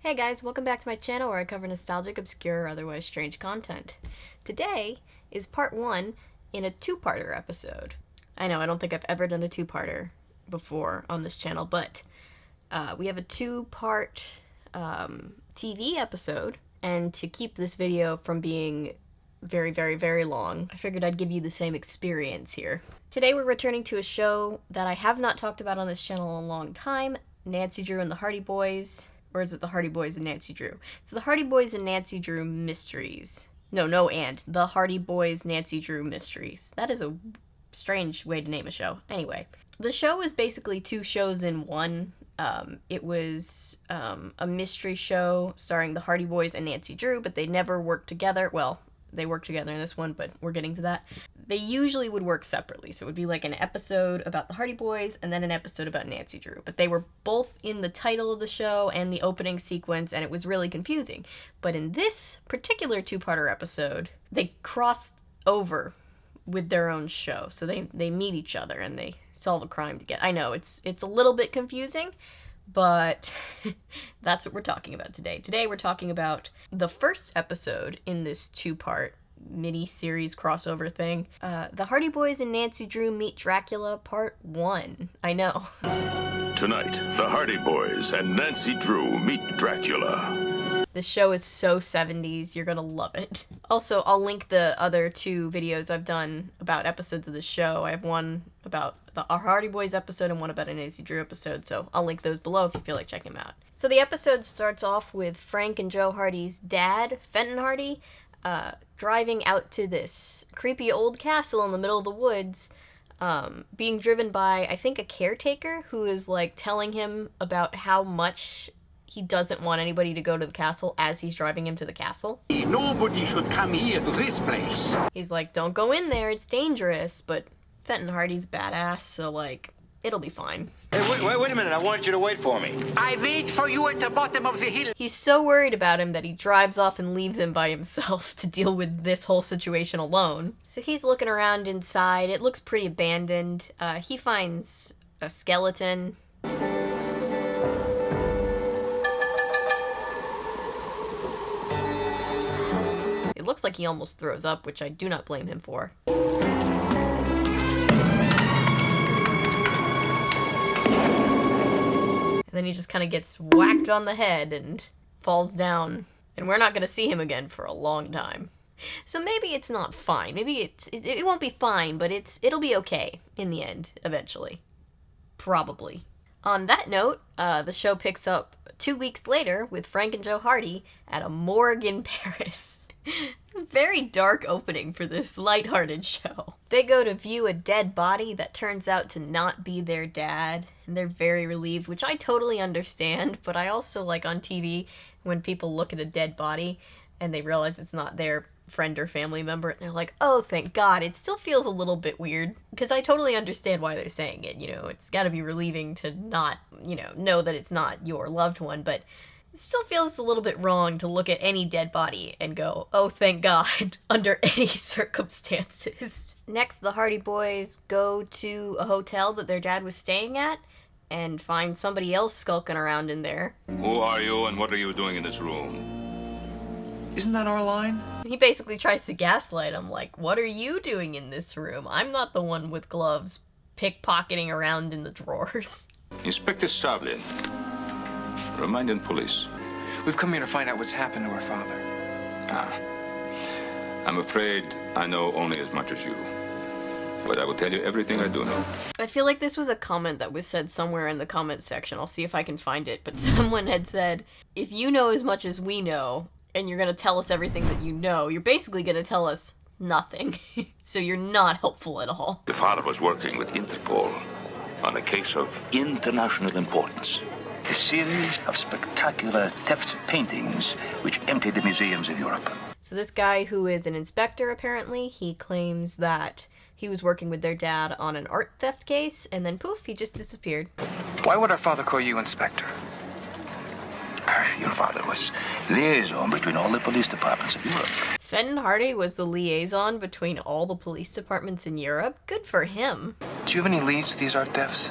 Hey guys, welcome back to my channel where I cover nostalgic, obscure, or otherwise strange content. Today is part one in a two-parter episode. I know, I don't think I've ever done a two-parter before on this channel, but we have a two-part TV episode, and to keep this video from being very long, I figured I'd give you the same experience here. Today we're returning to a show that I have not talked about on this channel in a long time, Nancy Drew and the Hardy Boys. Or is it the Hardy Boys and Nancy Drew? It's the Hardy Boys and Nancy Drew Mysteries. The Hardy Boys Nancy Drew Mysteries. That is a strange way to name a show. Anyway, the show is basically two shows in one. It was a mystery show starring the Hardy Boys and Nancy Drew, but they never worked together. Well, they worked together in this one, but we're getting to that. They usually would work separately, so it would be like an episode about the Hardy Boys and then an episode about Nancy Drew. But they were both in the title of the show and the opening sequence, and it was really confusing. But in this particular two-parter episode, they cross over with their own show. So they meet each other and they solve a crime together. I know, it's a little bit confusing, but that's what we're talking about today. Today we're talking about the first episode in this two-part mini-series crossover thing. The Hardy Boys and Nancy Drew Meet Dracula Part 1. I know. Tonight, the Hardy Boys and Nancy Drew meet Dracula. This show is so 70s, you're gonna love it. Also, I'll link the other two videos I've done about episodes of the show. I have one about the Hardy Boys episode and one about a Nancy Drew episode, so I'll link those below if you feel like checking them out. So the episode starts off with Frank and Joe Hardy's dad, Fenton Hardy, driving out to this creepy old castle in the middle of the woods, being driven by, I think, a caretaker who is, like, telling him about how much he doesn't want anybody to go to the castle as he's driving him to the castle. Nobody should come here to this place. He's like, don't go in there, it's dangerous, but Fenton Hardy's badass, so, like, it'll be fine. Hey, wait a minute, I wanted you to wait for me. I wait for you at the bottom of the hill. He's so worried about him that he drives off and leaves him by himself to deal with this whole situation alone. So he's looking around inside, it looks pretty abandoned. He finds a skeleton. It looks like he almost throws up, which I do not blame him for. And then he just kind of gets whacked on the head and falls down. And we're not going to see him again for a long time. So maybe it's not fine. Maybe it won't be fine, but it'll be okay in the end, eventually. Probably. On that note, the show picks up 2 weeks later with Frank and Joe Hardy at a morgue in Paris. Very dark opening for this lighthearted show. They go to view a dead body that turns out to not be their dad, and they're very relieved, which I totally understand, but I also like on TV when people look at a dead body and they realize it's not their friend or family member, and they're like, oh, thank God. It still feels a little bit weird, because I totally understand why they're saying it, you know, it's gotta be relieving to not, you know that it's not your loved one, but it still feels a little bit wrong to look at any dead body and go, oh, thank God, under any circumstances. Next, the Hardy Boys go to a hotel that their dad was staying at and find somebody else skulking around in there. Who are you and what are you doing in this room? Isn't that our line? He basically tries to gaslight him, like, what are you doing in this room? I'm not the one with gloves pickpocketing around in the drawers. Inspector Stavlin. Remind Police. We've come here to find out what's happened to our father. I'm afraid I know only as much as you. But I will tell you everything I do know. I feel like this was a comment that was said somewhere in the comment section. I'll see if I can find it. But someone had said, if you know as much as we know, and you're going to tell us everything that you know, you're basically going to tell us nothing. So you're not helpful at all. Your father was working with Interpol on a case of international importance. A series of spectacular theft paintings which emptied the museums of Europe. So this guy who is an inspector, apparently, he claims that he was working with their dad on an art theft case, and then poof, he just disappeared. Why would our father call you Inspector? Your father was liaison between all the police departments of Europe. Fenton Hardy was the liaison between all the police departments in Europe? Good for him. Do you have any leads to these art thefts?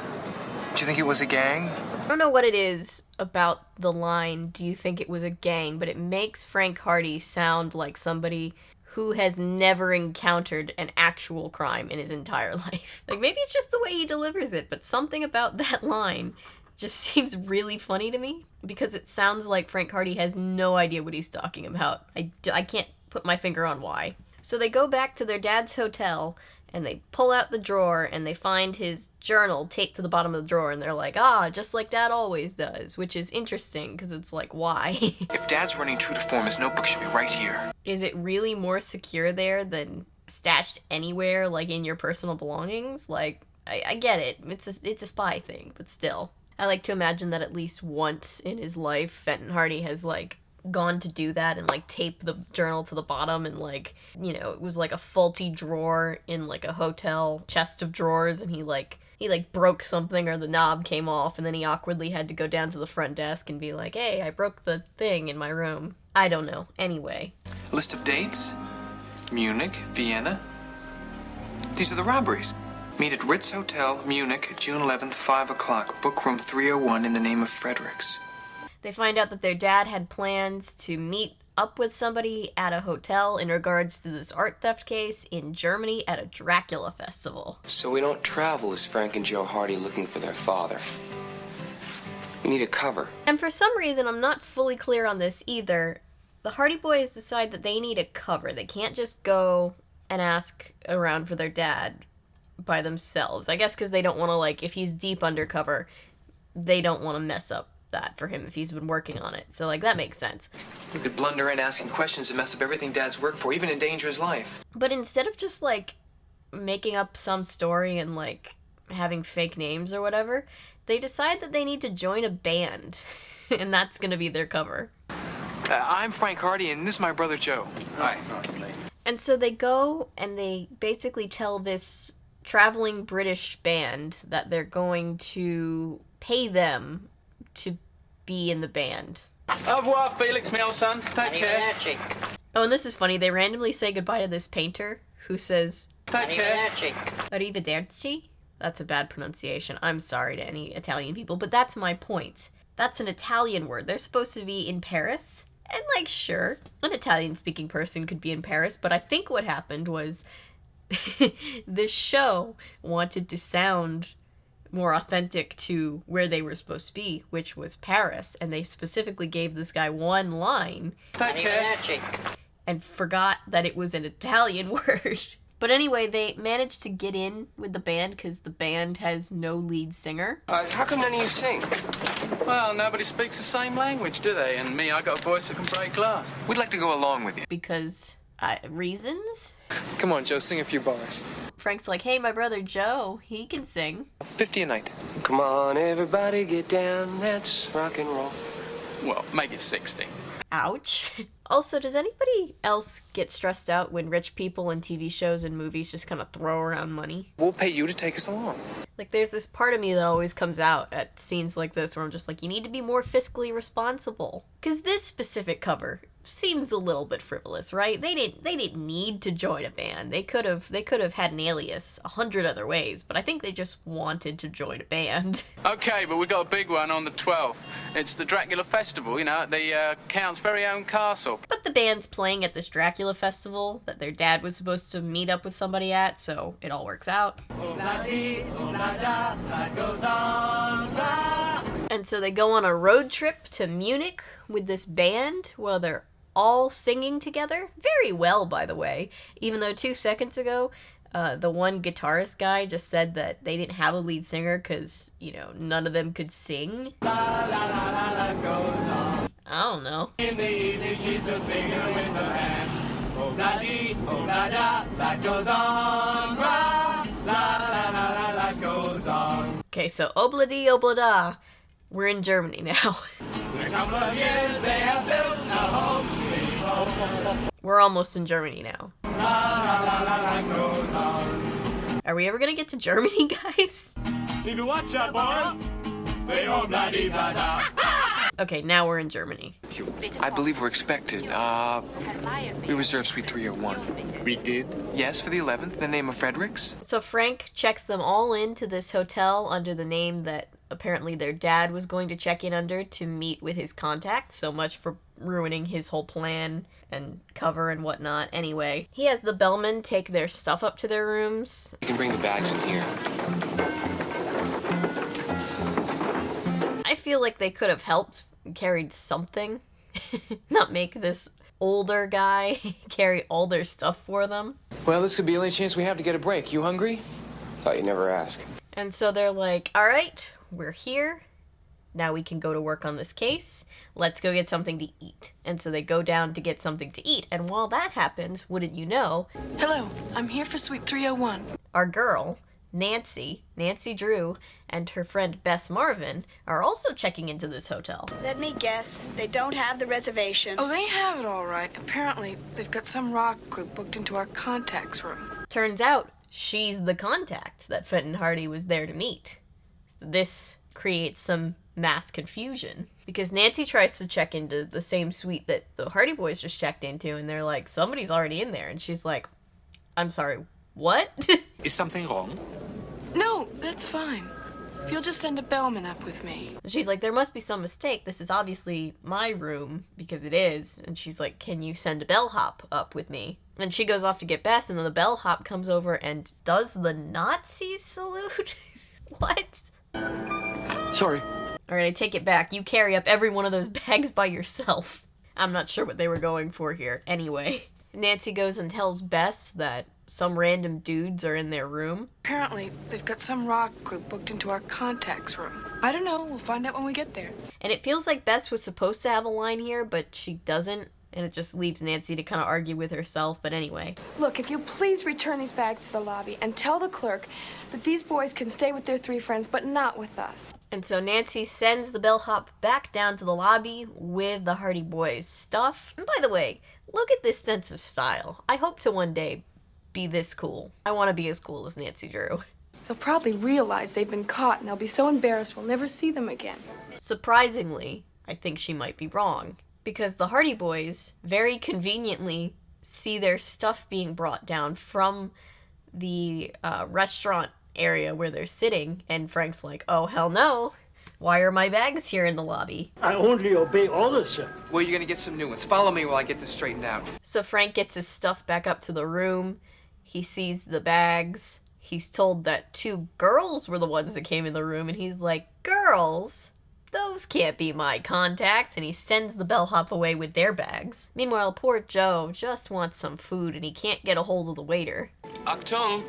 Do you think it was a gang? I don't know what it is about the line, "Do you think it was a gang?" But it makes Frank Hardy sound like somebody who has never encountered an actual crime in his entire life. Like, maybe it's just the way he delivers it, but something about that line just seems really funny to me, because it sounds like Frank Hardy has no idea what he's talking about. I can't put my finger on why. So they go back to their dad's hotel, and they pull out the drawer, and they find his journal taped to the bottom of the drawer, and they're like, just like Dad always does, which is interesting, because it's like, why? If Dad's running true to form, his notebook should be right here. Is it really more secure there than stashed anywhere, like in your personal belongings? Like, I get it. It's a spy thing, but still. I like to imagine that at least once in his life, Fenton Hardy has, like, gone to do that and, like, tape the journal to the bottom, and, like, you know, it was like a faulty drawer in, like, a hotel chest of drawers, and he broke something, or the knob came off, and then he awkwardly had to go down to the front desk and be like, "Hey, I broke the thing in my room." I don't know. Anyway. List of dates: Munich, Vienna. These are the robberies. Meet at Ritz Hotel, Munich, June 11th, 5 o'clock. Book room 301 in the name of Fredericks. They find out that their dad had plans to meet up with somebody at a hotel in regards to this art theft case in Germany at a Dracula festival. So we don't travel as Frank and Joe Hardy looking for their father. We need a cover. And for some reason, I'm not fully clear on this either, the Hardy Boys decide that they need a cover. They can't just go and ask around for their dad by themselves. I guess because they don't want to, like, if he's deep undercover, they don't want to mess up that for him if he's been working on it. So, like, that makes sense. We could blunder in asking questions and mess up everything Dad's worked for, even endanger his life. But instead of just, like, making up some story and, like, having fake names or whatever, they decide that they need to join a band. And that's gonna be their cover. I'm Frank Hardy, and this is my brother Joe. Hi. And so they go and they basically tell this traveling British band that they're going to pay them to be in the band. Au revoir, Felix, my old son. Take care. Oh, and this is funny. They randomly say goodbye to this painter who says, Take care. Arrivederci? That's a bad pronunciation. I'm sorry to any Italian people, but that's my point. That's an Italian word. They're supposed to be in Paris. And, like, sure, an Italian-speaking person could be in Paris, but I think what happened was this show wanted to sound more authentic to where they were supposed to be, which was Paris, and they specifically gave this guy one line Take care. and forgot that it was an Italian word. But anyway, they managed to get in with the band because the band has no lead singer. How come none of you sing? Well, nobody speaks the same language, do they? And me, I got a voice that can break glass. We'd like to go along with you. Because reasons? Come on, Joe, sing a few bars. Frank's like, hey, my brother Joe, he can sing. 50 a night. Come on, everybody get down. That's rock and roll. Well, make it 60. Ouch. Also, does anybody else get stressed out when rich people in TV shows and movies just kind of throw around money? We'll pay you to take us along. Like, there's this part of me that always comes out at scenes like this where I'm just like, you need to be more fiscally responsible. Because this specific cover seems a little bit frivolous, right? They didn't need to join a band. They could have had an alias 100 other ways, but I think they just wanted to join a band. Okay, but we got a big one on the 12th. It's the Dracula Festival, you know, at the Count's very own castle. But the band's playing at this Dracula festival that their dad was supposed to meet up with somebody at, so it all works out. And so they go on a road trip to Munich with this band while they're all singing together. Very well, by the way. Even though 2 seconds ago, the one guitarist guy just said that they didn't have a lead singer because, you know, none of them could sing. I don't know. In the evening, she's a singer with her hand. Oh, la dee, oh, la da, life goes on. La, la, la, la, la, life goes on. Okay, so obladi oblada. We're in Germany now. In a couple of years, they have built a home sweet home. We're almost in Germany now. La, la, la, la, life goes on. Are we ever gonna get to Germany, guys? Need to watch out, boys. Say, oh, la dee, la da. Okay, now we're in Germany. I believe we're expected. We reserved suite 301. We did? Yes, for the 11th, in the name of Fredericks. So Frank checks them all into this hotel under the name that apparently their dad was going to check in under to meet with his contact. So much for ruining his whole plan and cover and whatnot. Anyway, he has the bellman take their stuff up to their rooms. You can bring the bags in here. I feel like they could have helped, carried something. Not make this older guy carry all their stuff for them. Well, this could be the only chance we have to get a break. You hungry? Thought you'd never ask. And so they're like, all right, we're here. Now we can go to work on this case. Let's go get something to eat. And so they go down to get something to eat. And while that happens, wouldn't you know, Hello, I'm here for Suite 301. our girl, Nancy Drew, and her friend Bess Marvin are also checking into this hotel. Let me guess. They don't have the reservation. Oh, they have it all right. Apparently, they've got some rock group booked into our contacts room. Turns out she's the contact that Fenton Hardy was there to meet. This creates some mass confusion because Nancy tries to check into the same suite that the Hardy Boys just checked into, and they're like, somebody's already in there. And she's like, I'm sorry, what? Is something wrong? No, that's fine. If you'll just send a bellman up with me. She's like, there must be some mistake. This is obviously my room, because it is. And she's like, can you send a bellhop up with me? And she goes off to get Bess, and then the bellhop comes over and does the Nazi salute? What? Sorry. Alright, I take it back. You carry up every one of those bags by yourself. I'm not sure what they were going for here. Anyway, Nancy goes and tells Bess that some random dudes are in their room. Apparently, they've got some rock group booked into our contacts room. I don't know. We'll find out when we get there. And it feels like Bess was supposed to have a line here, but she doesn't. And it just leaves Nancy to kind of argue with herself. But anyway. Look, if you please return these bags to the lobby and tell the clerk that these boys can stay with their 3 friends, but not with us. And so Nancy sends the bellhop back down to the lobby with the Hardy Boys stuff. And by the way, look at this sense of style. I hope to one day be this cool. I want to be as cool as Nancy Drew. They'll probably realize they've been caught and they'll be so embarrassed we'll never see them again. Surprisingly, I think she might be wrong. Because the Hardy Boys very conveniently see their stuff being brought down from the restaurant area where they're sitting, and Frank's like, oh, hell no. Why are my bags here in the lobby? I only obey orders, sir. Well, you're gonna get some new ones. Follow me while I get this straightened out. So Frank gets his stuff back up to the room. He sees the bags. He's told that 2 girls were the ones that came in the room, and he's like, girls? Those can't be my contacts, and he sends the bellhop away with their bags. Meanwhile, poor Joe just wants some food, and he can't get a hold of the waiter. Achtung!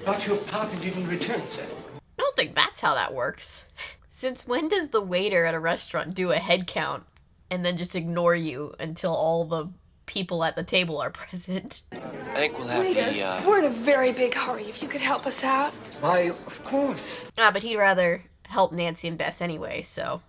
But your party didn't return, sir. I don't think that's how that works. Since when does the waiter at a restaurant do a head count and then just ignore you until all the people at the table are present? I think we'll have the, We're in a very big hurry. If you could help us out. Why, of course. But he'd rather help Nancy and Bess anyway, so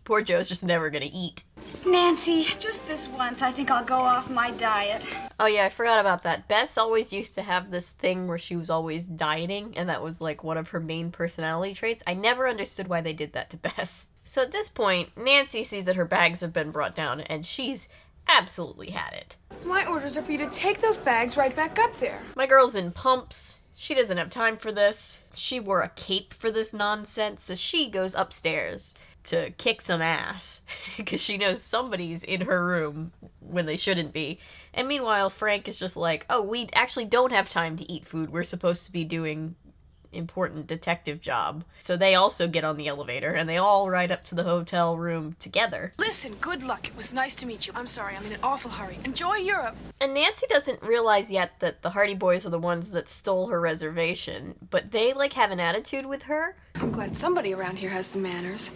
poor Joe's just never gonna eat. Nancy, just this once, I think I'll go off my diet. Oh yeah, I forgot about that. Bess always used to have this thing where she was always dieting, and that was like one of her main personality traits. I never understood why they did that to Bess. So at this point, Nancy sees that her bags have been brought down, and she's absolutely had it. My orders are for you to take those bags right back up there. My girl's in pumps. She doesn't have time for this. She wore a cape for this nonsense, so she goes upstairs to kick some ass because she knows somebody's in her room when they shouldn't be. And meanwhile, Frank is just like, oh, we actually don't have time to eat food. We're supposed to be doing important detective job. So they also get on the elevator and they all ride up to the hotel room together. Listen, good luck. It was nice to meet you. I'm sorry, I'm in an awful hurry. Enjoy Europe. And Nancy doesn't realize yet that the Hardy Boys are the ones that stole her reservation, but they like have an attitude with her. I'm glad somebody around here has some manners.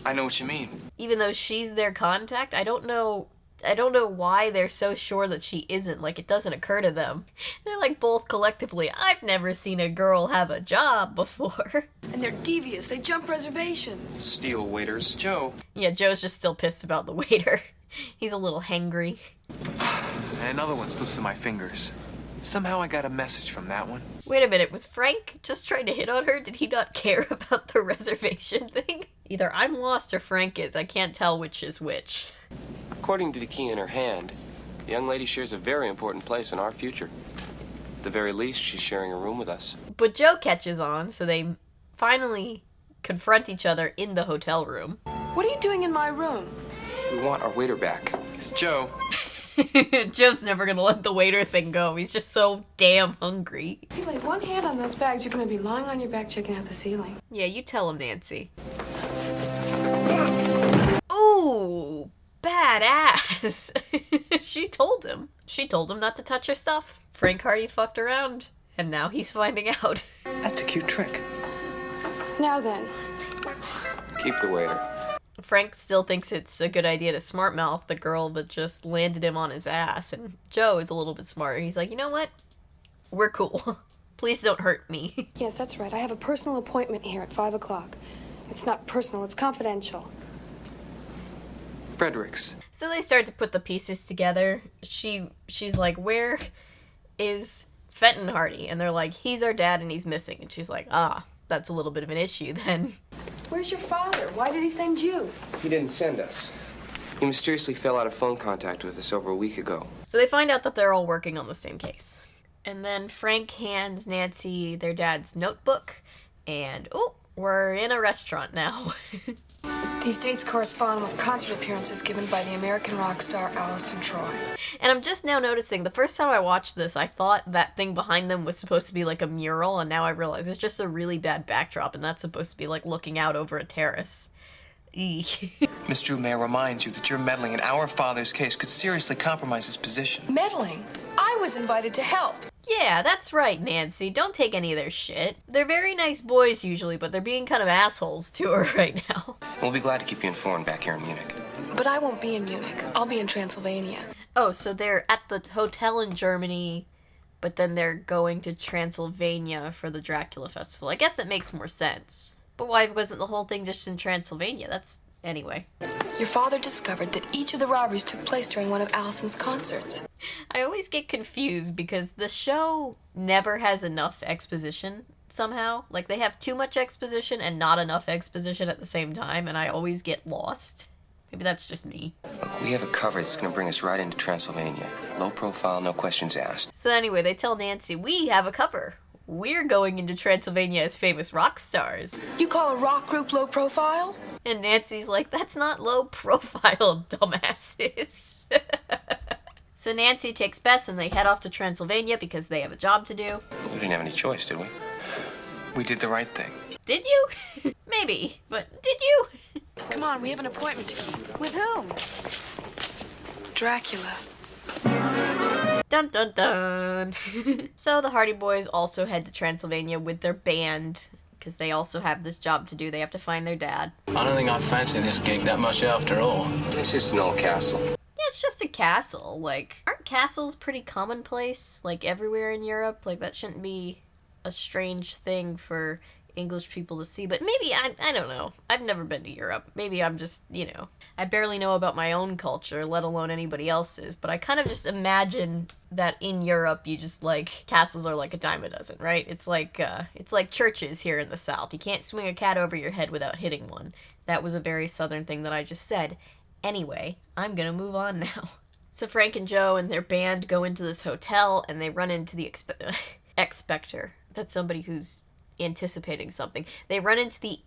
I know what you mean. Even though she's their contact, I don't know why they're so sure that she isn't. Like, it doesn't occur to them. They're like both collectively, I've never seen a girl have a job before. And they're devious. They jump reservations. Steal waiters. Joe. Yeah, Joe's just still pissed about the waiter. He's a little hangry. And another one slips through my fingers. Somehow I got a message from that one. Wait a minute, was Frank just trying to hit on her? Did he not care about the reservation thing? Either I'm lost or Frank is. I can't tell which is which. According to the key in her hand, the young lady shares a very important place in our future. At the very least, she's sharing a room with us. But Joe catches on, so they finally confront each other in the hotel room. What are you doing in my room? We want our waiter back. It's Joe. Joe's never gonna let the waiter thing go. He's just so damn hungry. If you lay one hand on those bags, you're gonna be lying on your back checking out the ceiling. Yeah, you tell him, Nancy. Ooh, badass. She told him. She told him not to touch her stuff. Frank Hardy fucked around, and now he's finding out. That's a cute trick. Now then. Keep the waiter. Frank still thinks it's a good idea to smart mouth the girl that just landed him on his ass, and Joe is a little bit smarter. He's like, you know what? We're cool. Please don't hurt me. Yes, that's right. I have a personal appointment here at 5 o'clock. It's not personal, it's confidential. Fredericks. So they start to put the pieces together. She's like, where is Fenton Hardy? And they're like, he's our dad and he's missing. And she's like, ah, that's a little bit of an issue then. Where's your father? Why did he send you? He didn't send us. He mysteriously fell out of phone contact with us over a week ago. So they find out that they're all working on the same case. And then Frank hands Nancy their dad's notebook. And, oh, we're in a restaurant now. These dates correspond with concert appearances given by the American rock star Allison Troy. And I'm just now noticing, the first time I watched this, I thought that thing behind them was supposed to be like a mural, and now I realize it's just a really bad backdrop, and that's supposed to be like looking out over a terrace. Miss Drew, may I remind you that your meddling in our father's case could seriously compromise his position. Meddling? I was invited to help. Yeah, that's right, Nancy. Don't take any of their shit. They're very nice boys usually, but they're being kind of assholes to her right now. We'll be glad to keep you informed back here in Munich. But I won't be in Munich. I'll be in Transylvania. Oh, so they're at the hotel in Germany, but then they're going to Transylvania for the Dracula festival. I guess that makes more sense. But why wasn't the whole thing just in Transylvania? That's... Anyway. Your father discovered that each of the robberies took place during one of Allison's concerts. I always get confused because the show never has enough exposition somehow. Like, they have too much exposition and not enough exposition at the same time, and I always get lost. Maybe that's just me. Look, we have a cover that's going to bring us right into Transylvania. Low profile, no questions asked. So anyway, they tell Nancy, we have a cover. We're going into Transylvania as famous rock stars. You call a rock group low profile? And Nancy's like, that's not low profile, dumbasses. So Nancy takes Bess and they head off to Transylvania because they have a job to do. We didn't have any choice, did we? We did the right thing. Did you? Maybe, but did you? Come on, we have an appointment to keep. With whom? Dracula. Dun dun dun. So the Hardy Boys also head to Transylvania with their band because they also have this job to do. They have to find their dad. I don't think I fancy this gig that much after all. It's just an old castle. Yeah, it's just a castle. Like, aren't castles pretty commonplace, like, everywhere in Europe? Like, that shouldn't be a strange thing for English people to see, but maybe, I don't know. I've never been to Europe. Maybe I'm just, you know, I barely know about my own culture, let alone anybody else's, but I kind of just imagine that in Europe, you just, like, castles are like a dime a dozen, right? It's like churches here in the South. You can't swing a cat over your head without hitting one. That was a very Southern thing that I just said. Anyway, I'm gonna move on now. So Frank and Joe and their band go into this hotel, and they run into the Expector. That's somebody who's anticipating something. They run into the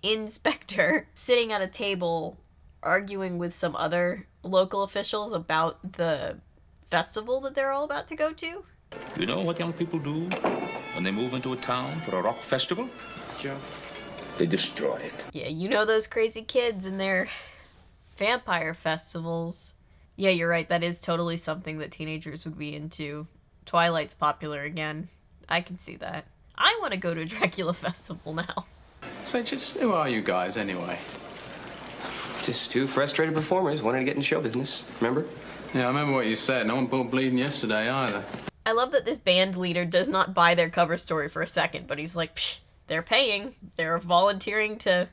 inspector sitting at a table arguing with some other local officials about the festival that they're all about to go to. You know what young people do when they move into a town for a rock festival? Joe? They destroy it. Yeah, you know those crazy kids and their vampire festivals. Yeah, you're right. That is totally something that teenagers would be into. Twilight's popular again. I can see that. I want to go to a Dracula festival now. So just, who are you guys anyway? Just two frustrated performers wanting to get into show business, remember? Yeah, I remember what you said. No one pulled bleeding yesterday either. I love that this band leader does not buy their cover story for a second, but he's like, psh, they're paying. They're volunteering to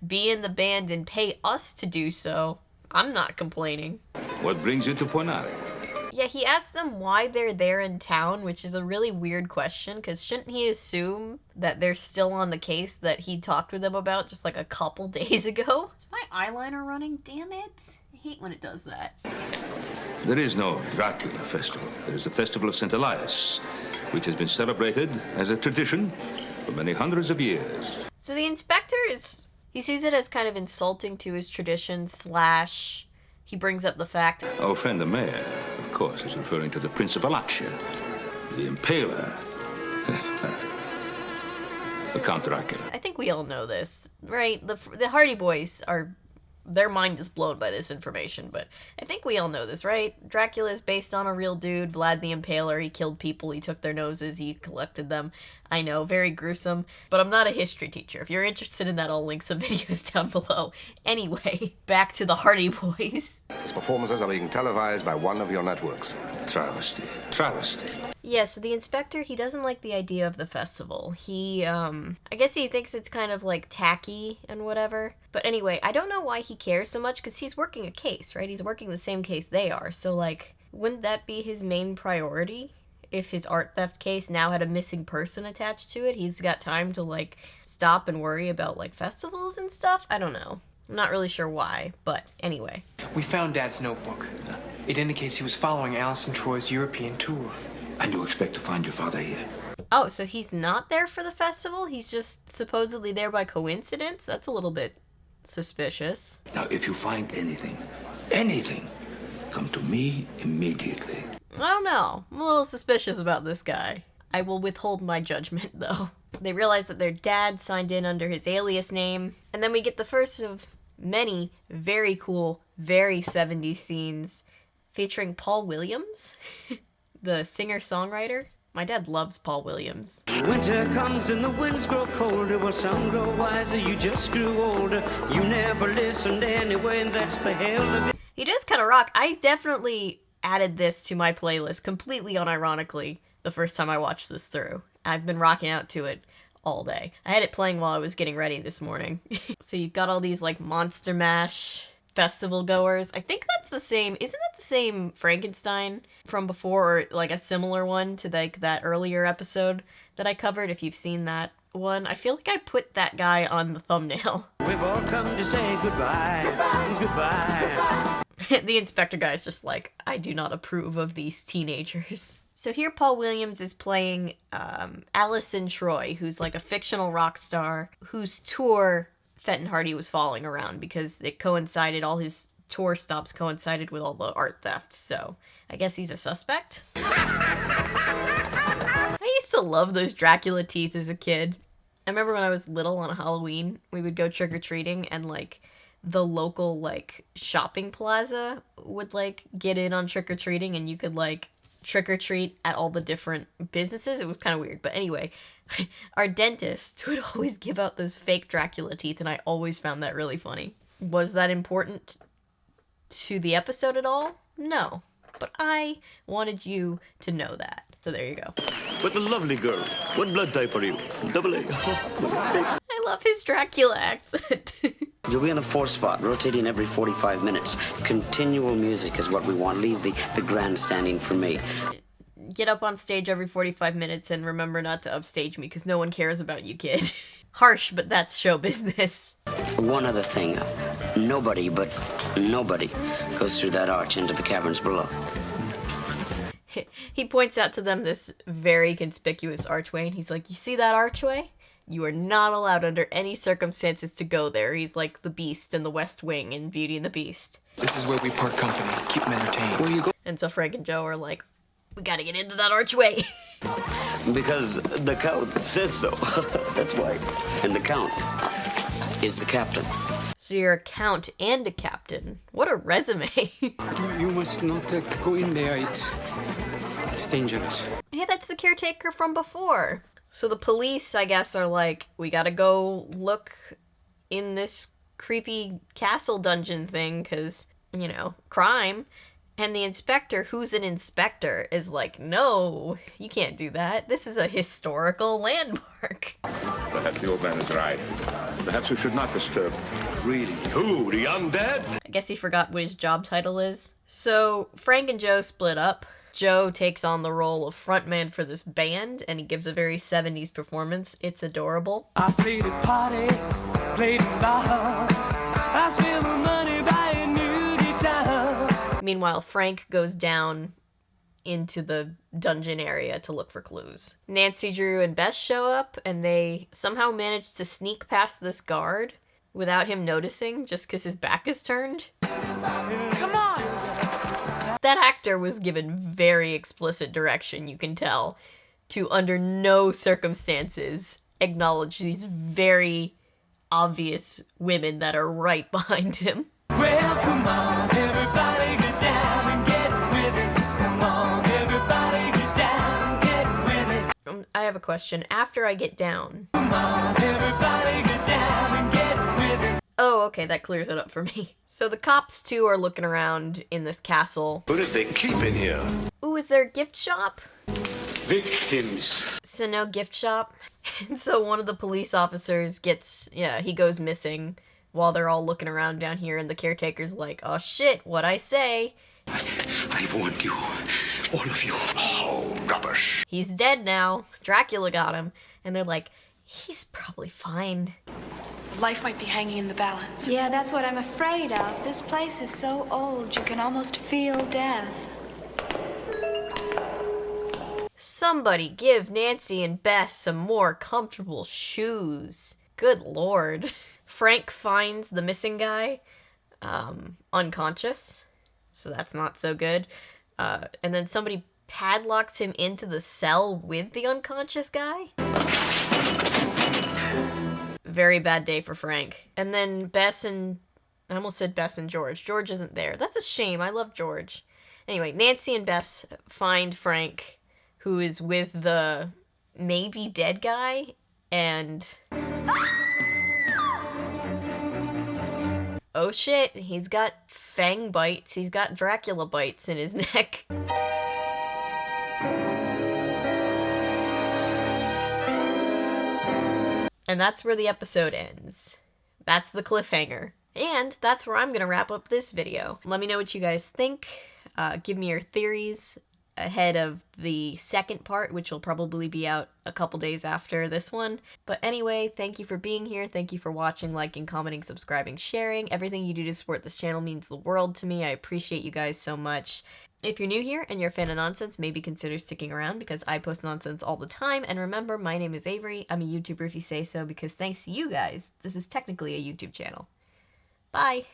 be in the band and pay us to do so. I'm not complaining. What brings you to Ponare? Yeah, he asks them why they're there in town, which is a really weird question, because shouldn't he assume that they're still on the case that he talked with them about just like a couple days ago? Is my eyeliner running? Damn it. I hate when it does that. There is no Dracula festival. There is the Festival of St. Elias, which has been celebrated as a tradition for many hundreds of years. So the inspector he sees it as kind of insulting to his tradition / he brings up the fact. Our friend the mayor, of course, is referring to the Prince of Wallachia, the Impaler, the Count Dracula. I think we all know this, right? The Hardy Boys their mind is blown by this information, but I think we all know this, right? Dracula is based on a real dude, Vlad the Impaler. He killed people, he took their noses, he collected them. I know, very gruesome, but I'm not a history teacher. If you're interested in that, I'll link some videos down below. Anyway, back to the Hardy Boys. His performances are being televised by one of your networks. Travesty. Travesty. Yeah, so the inspector, he doesn't like the idea of the festival. He, I guess he thinks it's kind of, like, tacky and whatever. But anyway, I don't know why he cares so much, because he's working a case, right? He's working the same case they are. So, like, wouldn't that be his main priority? If his art theft case now had a missing person attached to it, he's got time to, like, stop and worry about, like, festivals and stuff? I don't know. I'm not really sure why, but anyway. We found Dad's notebook. It indicates he was following Alice and Troy's European tour. And you expect to find your father here? Oh, so he's not there for the festival? He's just supposedly there by coincidence? That's a little bit suspicious. Now, if you find anything, come to me immediately. I don't know. I'm a little suspicious about this guy. I will withhold my judgment, though. They realize that their dad signed in under his alias name, and then we get the first of many very cool, very 70s scenes featuring Paul Williams, the singer-songwriter. My dad loves Paul Williams. Winter comes and the winds grow colder. Well, some grow wiser, you just grew older. You never listened anyway, and that's the hell of it. He does kind of rock. I definitely added this to my playlist completely unironically the first time I watched this through. I've been rocking out to it all day. I had it playing while I was getting ready this morning. So you've got all these like Monster Mash festival goers. I think that's the same, isn't that the same Frankenstein from before, or like a similar one to like that earlier episode that I covered, if you've seen that one? I feel like I put that guy on the thumbnail. We've all come to say goodbye, goodbye. The inspector guy is just like, I do not approve of these teenagers. So here Paul Williams is playing Allison Troy, who's like a fictional rock star whose tour Fenton Hardy was following around because it coincided, all his tour stops coincided with all the art theft. So I guess he's a suspect. I used to love those Dracula teeth as a kid. I remember when I was little on Halloween, we would go trick-or-treating and like the local like shopping plaza would like get in on trick-or-treating and you could like trick-or-treat at all the different businesses. It was kind of weird, but anyway, our dentist would always give out those fake Dracula teeth and I always found that really funny. Was that important to the episode at all? No, but I wanted you to know that. So there you go. But the lovely girl, what blood type are you? Double A. I love his Dracula accent. You'll be on the 4th spot, rotating every 45 minutes. Continual music is what we want. Leave the grandstanding for me. Get up on stage every 45 minutes and remember not to upstage me because no one cares about you, kid. Harsh, but that's show business. One other thing. Nobody, but nobody, goes through that arch into the caverns below. He points out to them this very conspicuous archway and he's like, you see that archway? You are not allowed under any circumstances to go there. He's like the Beast in the West Wing in Beauty and the Beast. This is where we part company. Keep them entertained. Where you go? And so Frank and Joe are like, we gotta get into that archway. Because the Count says so. That's why. And the Count is the captain. So you're a count and a captain. What a resume. You must not go in there. It's dangerous. Hey, that's the caretaker from before. So the police, I guess, are like, we gotta go look in this creepy castle dungeon thing, because, you know, crime. And the inspector, who's an inspector, is like, no, you can't do that. This is a historical landmark. Perhaps the old man is right. Perhaps we should not disturb. Really? Who? The undead? I guess he forgot what his job title is. So Frank and Joe split up. Joe takes on the role of frontman for this band, and he gives a very 70s performance. It's adorable. I played at parties, played in bars. I spent my money buying nudie towels. Meanwhile, Frank goes down into the dungeon area to look for clues. Nancy Drew and Bess show up, and they somehow manage to sneak past this guard without him noticing, just because his back is turned. Come on! That actor was given very explicit direction, you can tell, to under no circumstances acknowledge these very obvious women that are right behind him. Well, come on, everybody get down and get with it. Come on, everybody get down, get with it. I have a question. After I get down. Come on, everybody get down and get with it. Oh, okay, that clears it up for me. So the cops, too, are looking around in this castle. Who did they keep in here? Ooh, is there a gift shop? Victims. So no gift shop? And so one of the police officers he goes missing while they're all looking around down here, and the caretaker's like, oh shit, what'd I say? I warned you. All of you. Oh, rubbish. He's dead now. Dracula got him. And they're like, he's probably fine. Life might be hanging in the balance. Yeah, that's what I'm afraid of. This place is so old, you can almost feel death. Somebody give Nancy and Bess some more comfortable shoes. Good lord. Frank finds the missing guy unconscious, so that's not so good. And then somebody padlocks him into the cell with the unconscious guy. Very bad day for Frank. And then I almost said Bess and George. George isn't there. That's a shame. I love George. Anyway, Nancy and Bess find Frank, who is with the maybe dead guy, and oh shit, he's got fang bites. He's got Dracula bites in his neck. And that's where the episode ends. That's the cliffhanger. And that's where I'm gonna wrap up this video. Let me know what you guys think. Give me your theories ahead of the second part, which will probably be out a couple days after this one. But anyway, thank you for being here. Thank you for watching, liking, commenting, subscribing, sharing. Everything you do to support this channel means the world to me. I appreciate you guys so much. If you're new here and you're a fan of nonsense, maybe consider sticking around because I post nonsense all the time. And remember, my name is Avery. I'm a YouTuber if you say so, because thanks to you guys, this is technically a YouTube channel. Bye!